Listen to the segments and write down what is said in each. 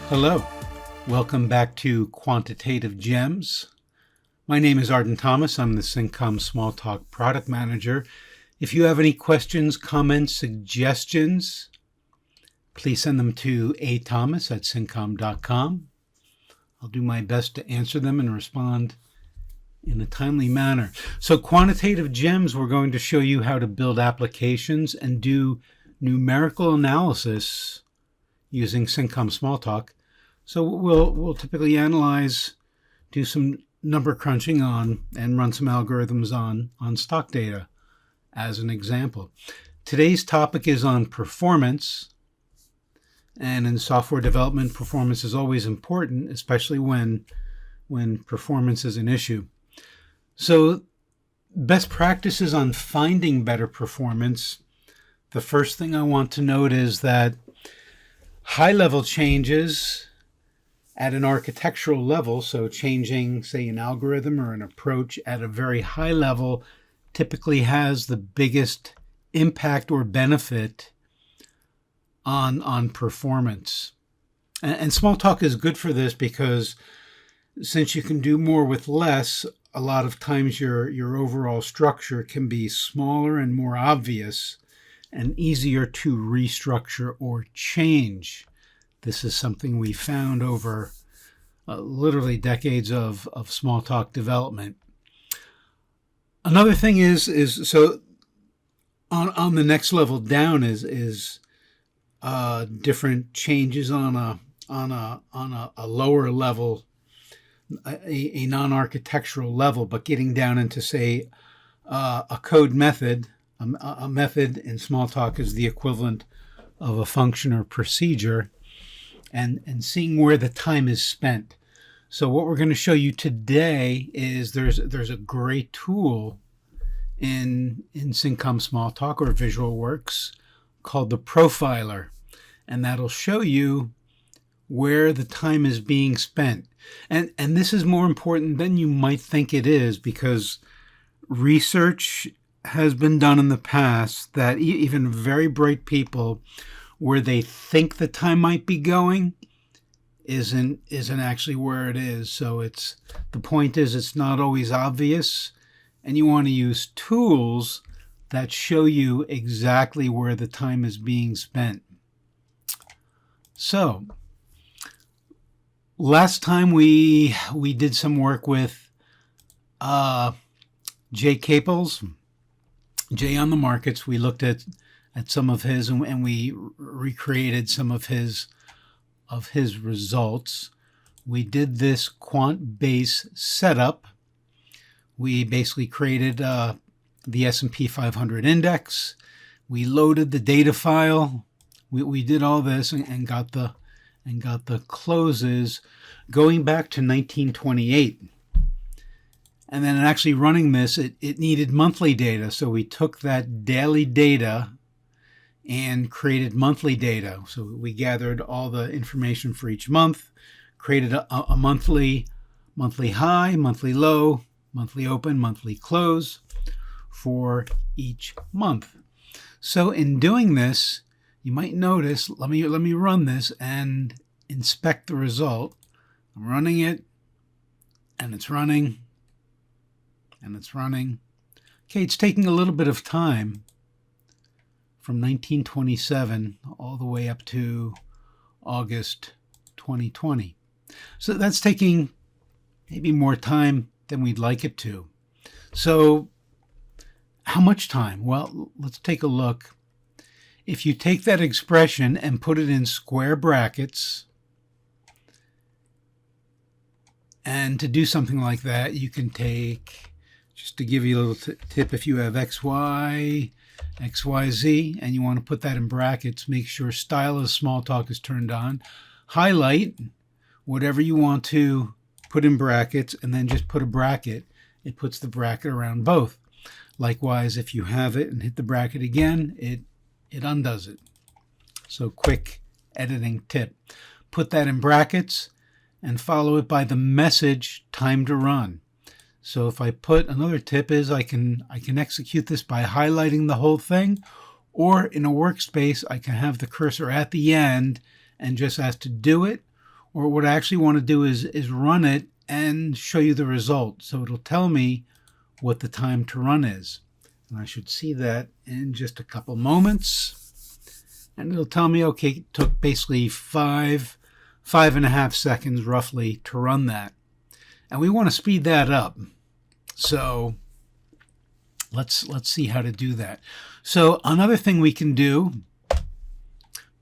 Hello, welcome back to Quantitative Gems. My name is Arden Thomas. I'm the Cincom Smalltalk Product Manager. If you have any questions, comments, suggestions, please send them to athomas@cincom.com. I'll do my best to answer them and respond in a timely manner. So Quantitative Gems, we're going to show you how to build applications and do numerical analysis using Cincom Smalltalk. So we'll typically analyze, do some number crunching on, and run some algorithms on stock data as an example. Today's topic is on performance. And in software development, performance is always important, especially when performance is an issue. So best practices on finding better performance. The first thing I want to note is that high-level changes at an architectural level, so changing, say, an algorithm or an approach at a very high level, typically has the biggest impact or benefit on performance. And Smalltalk is good for this because since you can do more with less, a lot of times your overall structure can be smaller and more obvious and easier to restructure or change. This is something we found over literally decades of Smalltalk development. Another thing is so on the next level down is different changes on a lower level, a non-architectural level, but getting down into, say, a code method. A method in Smalltalk is the equivalent of a function or procedure, and seeing where the time is spent. So what we're going to show you today is there's a great tool in Cincom Smalltalk or VisualWorks called the Profiler, and that'll show you where the time is being spent. And this is more important than you might think it is, because research has been done in the past that even very bright people, where they think the time might be going, isn't actually where it is. So the point is it's not always obvious, and you want to use tools that show you exactly where the time is being spent. So last time we did some work with Jay Capels, Jay on the Markets. We looked at some of his and we recreated some of his results. We did this quant base setup. We basically created the S&P 500 index. We loaded the data file. We did all this and got the closes going back to 1928. And then actually running this, it needed monthly data. So we took that daily data and created monthly data. So we gathered all the information for each month, created a monthly high, monthly low, monthly open, monthly close for each month. So in doing this, you might notice, let me run this and inspect the result. I'm running it, and it's running, and it's running. Okay, it's taking a little bit of time from 1927 all the way up to August 2020. So that's taking maybe more time than we'd like it to. So how much time? Well, let's take a look. If you take that expression and put it in square brackets, and to do something like that, you can take, just to give you a little tip, if you have XY, XYZ, and you want to put that in brackets, make sure Style as Smalltalk is turned on. Highlight whatever you want to put in brackets, and then just put a bracket. It puts the bracket around both. Likewise, if you have it and hit the bracket again, it undoes it. So quick editing tip. Put that in brackets and follow it by the message time to run. So if I put, another tip is I can execute this by highlighting the whole thing, or in a workspace I can have the cursor at the end and just ask to do it, or what I actually want to do is run it and show you the result. So it'll tell me what the time to run is. And I should see that in just a couple moments. And it'll tell me, okay, it took basically 5.5 seconds roughly to run that. And we want to speed that up. So let's see how to do that. So another thing we can do,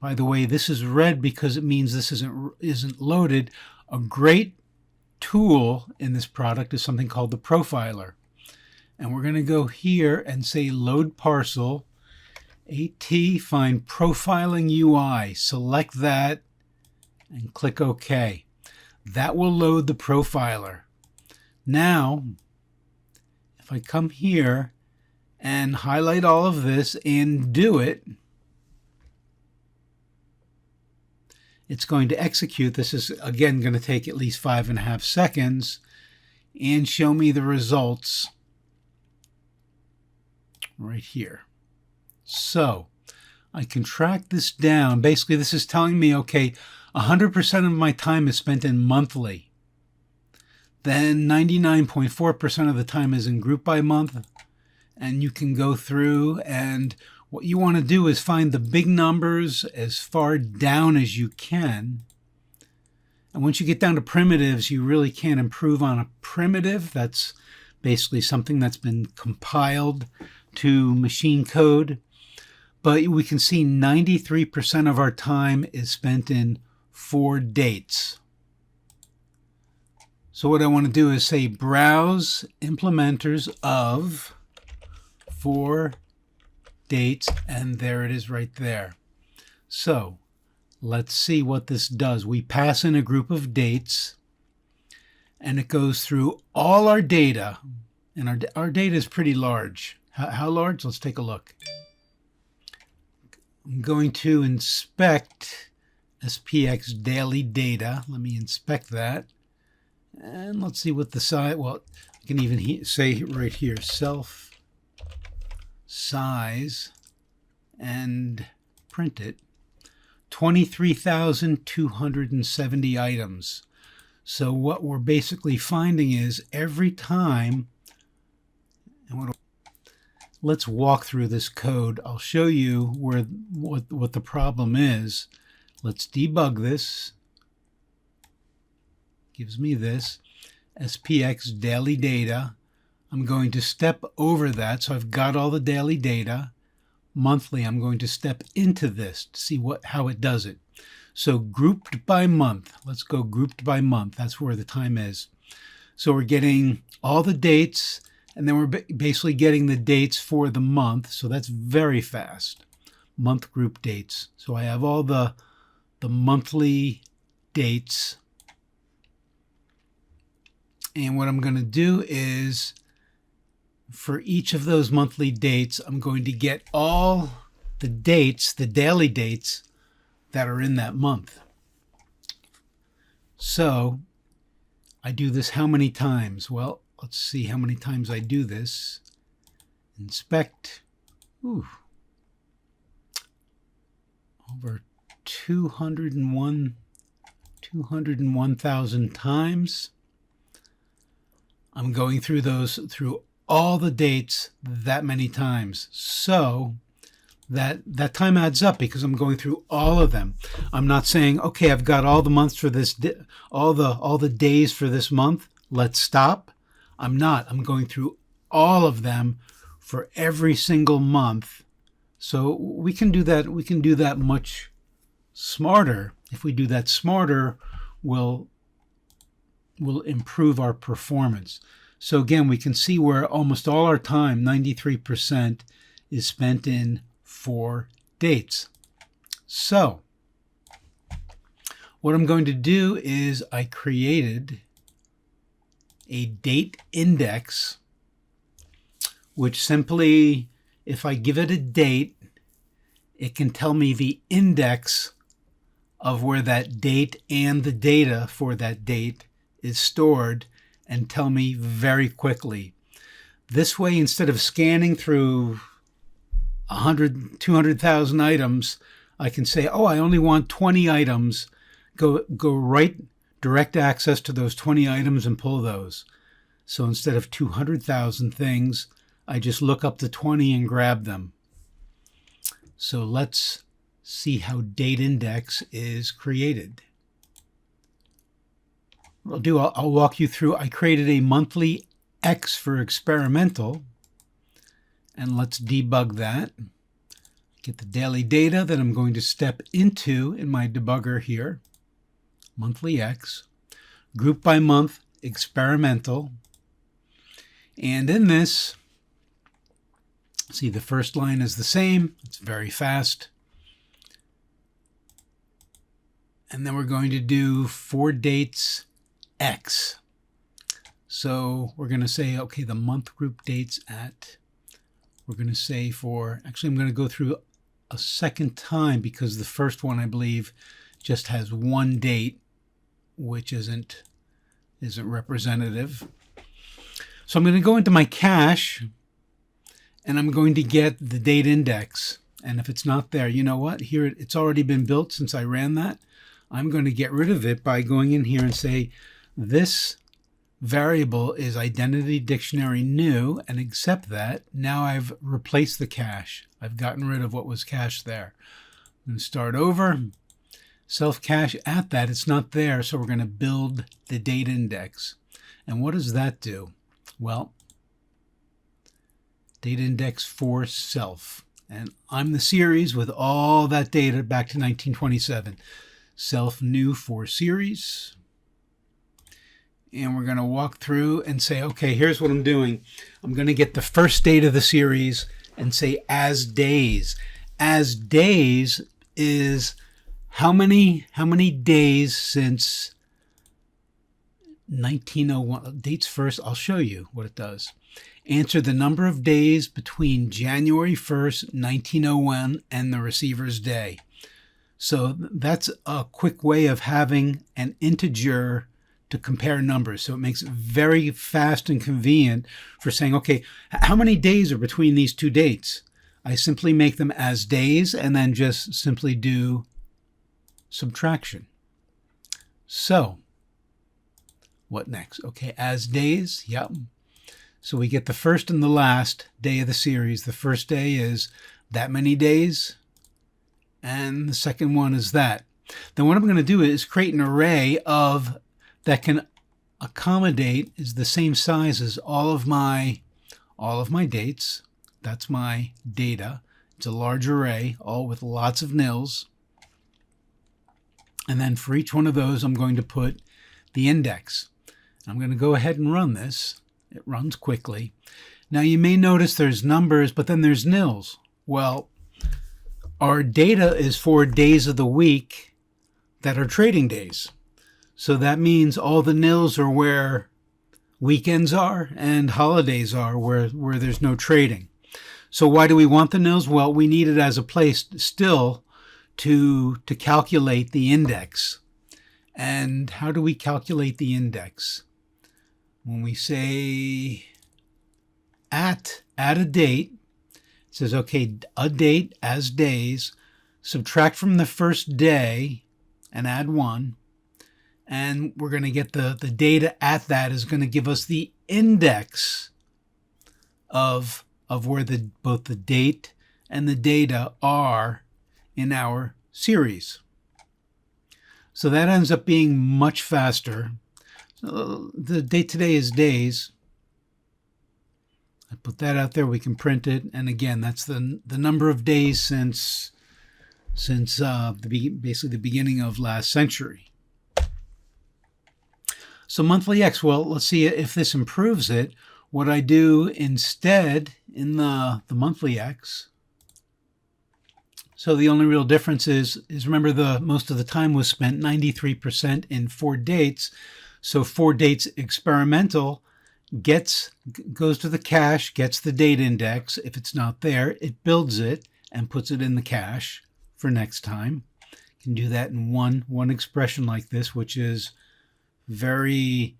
by the way, this is red because it means this isn't loaded. A great tool in this product is something called the profiler. And we're going to go here and say load parcel, AT, find profiling UI. Select that and click OK. That will load the profiler. Now, if I come here and highlight all of this and do it, it's going to execute. This is, again, going to take at least 5.5 seconds and show me the results right here. So I can track this down. Basically, this is telling me, okay, 100% of my time is spent in monthly. Then 99.4% of the time is in group by month. And you can go through, and what you want to do is find the big numbers as far down as you can. And once you get down to primitives, you really can't improve on a primitive. That's basically something that's been compiled to machine code. But we can see 93% of our time is spent in 4 dates. So what I want to do is say browse implementers of 4 dates, and there it is right there. So let's see what this does. We pass in a group of dates, and it goes through all our data, and our data is pretty large. How large? Let's take a look. I'm going to inspect SPX daily data. Let me inspect that. And let's see what the size, well, I can even say right here, self size, and print it. 23,270 items. So what we're basically finding is every time, and let's walk through this code. I'll show you what the problem is. Let's debug this. Gives me this SPX daily data. I'm going to step over that, so I've got all the daily data. Monthly, I'm going to step into this to see how it does it. So grouped by month. Let's go grouped by month. That's where the time is. So we're getting all the dates, and then we're basically getting the dates for the month. So that's very fast. Month group dates. So I have all the monthly dates. And what I'm going to do is, for each of those monthly dates, I'm going to get all the dates, the daily dates, that are in that month. So I do this how many times? Well, let's see how many times I do this. Inspect. Ooh. Over 201,000 times. I'm going through all the dates that many times. So that time adds up because I'm going through all of them. I'm not saying, okay, I've got all the months for this, all the days for this month. Let's stop. I'm not. I'm going through all of them for every single month. So we can do that. We can do that much smarter. If we do that smarter, we'll improve our performance. So again, we can see where almost all our time, 93%, is spent in 4 dates. So what I'm going to do is I created a date index, which simply, if I give it a date, it can tell me the index of where that date and the data for that date is stored, and tell me very quickly. This way, instead of scanning through 200,000 items, I can say, oh, I only want 20 items. go right, direct access to those 20 items and pull those. So instead of 200,000 things, I just look up the 20 and grab them. So let's see how date index is created. What I'll walk you through. I created a monthly X for experimental, and let's debug that. Get the daily data that I'm going to step into in my debugger here. Monthly X, group by month, experimental. And in this, see, the first line is the same. It's very fast. And then we're going to do 4 dates X. So we're going to say, okay, the month group dates at, we're going to say for, actually I'm going to go through a second time because the first one, I believe, just has one date, which isn't representative. So I'm going to go into my cache and I'm going to get the date index. And if it's not there, you know what? Here, it's already been built since I ran that. I'm going to get rid of it by going in here and say, this variable is identity dictionary new, and accept that. Now I've replaced the cache. I've gotten rid of what was cached there. I'm going to start over. Self cache at that. It's not there, so we're going to build the date index. And what does that do? Well, date index for self. And I'm the series with all that data back to 1927. Self new for series. And we're going to walk through and say, okay, here's what I'm doing. I'm going to get the first date of the series and say as days. As days is how many days since 1901. Dates first, I'll show you what it does. Answer the number of days between January 1st, 1901 and the receiver's day. So that's a quick way of having an integer to compare numbers. So it makes it very fast and convenient for saying, okay, how many days are between these two dates? I simply make them as days and then just simply do subtraction. So what next? Okay, as days, yep. So we get the first and the last day of the series. The first day is that many days, and the second one is that. Then what I'm going to do is create an array of that can accommodate, is the same size as all of my dates. That's my data. It's a large array, all with lots of nils. And then for each one of those, I'm going to put the index. I'm going to go ahead and run this. It runs quickly. Now you may notice there's numbers, but then there's nils. Well, our data is for days of the week that are trading days. So that means all the nils are where weekends are and holidays are where there's no trading. So why do we want the nils? Well, we need it as a place still to calculate the index. And how do we calculate the index? When we say at a date, it says, okay, a date as days, subtract from the first day and add 1. And we're going to get the data at that is going to give us the index of where both the date and the data are in our series. So that ends up being much faster. So the date today is days. I put that out there. We can print it. And again, that's the number of days since basically the beginning of last century. So monthly X, well, let's see if this improves it. What I do instead in the monthly X, so the only real difference is remember most of the time was spent 93% in 4 dates. So 4 dates experimental goes to the cache, gets the date index. If it's not there, it builds it and puts it in the cache for next time. You can do that in one expression like this, which is very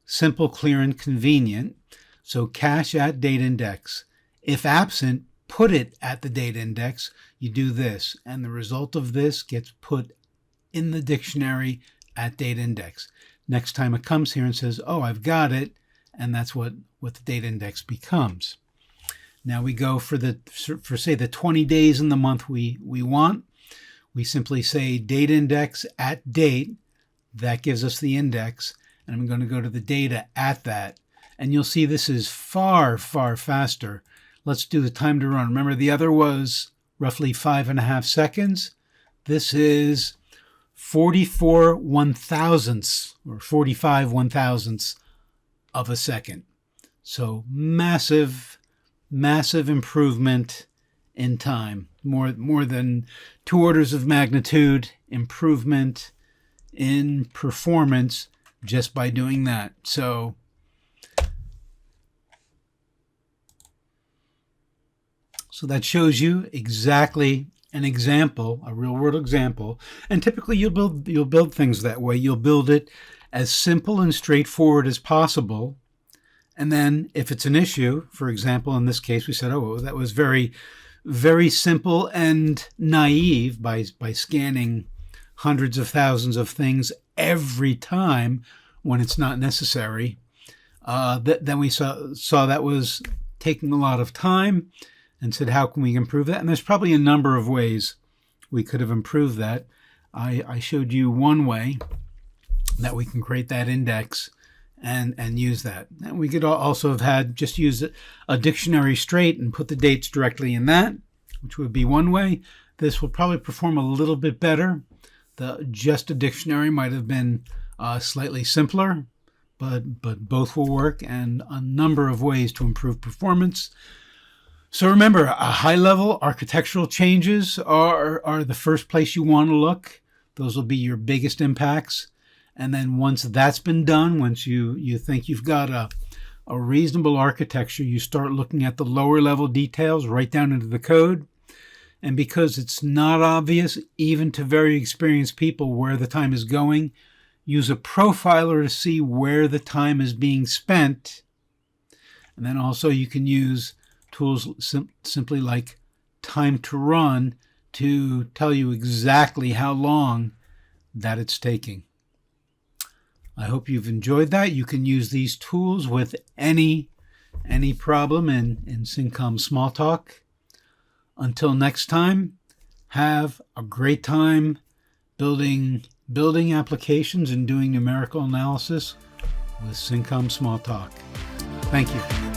simple, clear, and convenient. So cache at date index. If absent, put it at the date index. You do this, and the result of this gets put in the dictionary at data index. Next time it comes here and says, oh, I've got it, and that's what the data index becomes. Now we go for say the 20 days in the month we want. We simply say data index at date. That gives us the index, and I'm going to go to the data at that. And you'll see this is far, far faster. Let's do the time to run. Remember, the other was roughly 5.5 seconds. This is 44 one-thousandths or 45 one-thousandths of a second. So massive, massive improvement in time. More than 2 orders of magnitude improvement in performance just by doing that. So that shows you exactly an example, a real-world example. And typically you'll build things that way. You'll build it as simple and straightforward as possible. And then if it's an issue, for example, in this case, we said, oh, that was very, very simple and naive by scanning hundreds of thousands of things every time when it's not necessary. Then we saw that was taking a lot of time, and said, how can we improve that? And there's probably a number of ways we could have improved that. I showed you one way that we can create that index and use that. And we could also have had just use a dictionary straight and put the dates directly in that, which would be one way. This will probably perform a little bit better. Just a dictionary might have been slightly simpler, but both will work, and a number of ways to improve performance. So remember, high-level architectural changes are the first place you want to look. Those will be your biggest impacts. And then once that's been done, once you think you've got a reasonable architecture, you start looking at the lower-level details right down into the code. And because it's not obvious, even to very experienced people, where the time is going, use a profiler to see where the time is being spent. And then also you can use tools simply like time to run to tell you exactly how long that it's taking. I hope you've enjoyed that. You can use these tools with any problem in Cincom Smalltalk. Until next time, have a great time building applications and doing numerical analysis with Cincom Smalltalk. Thank you.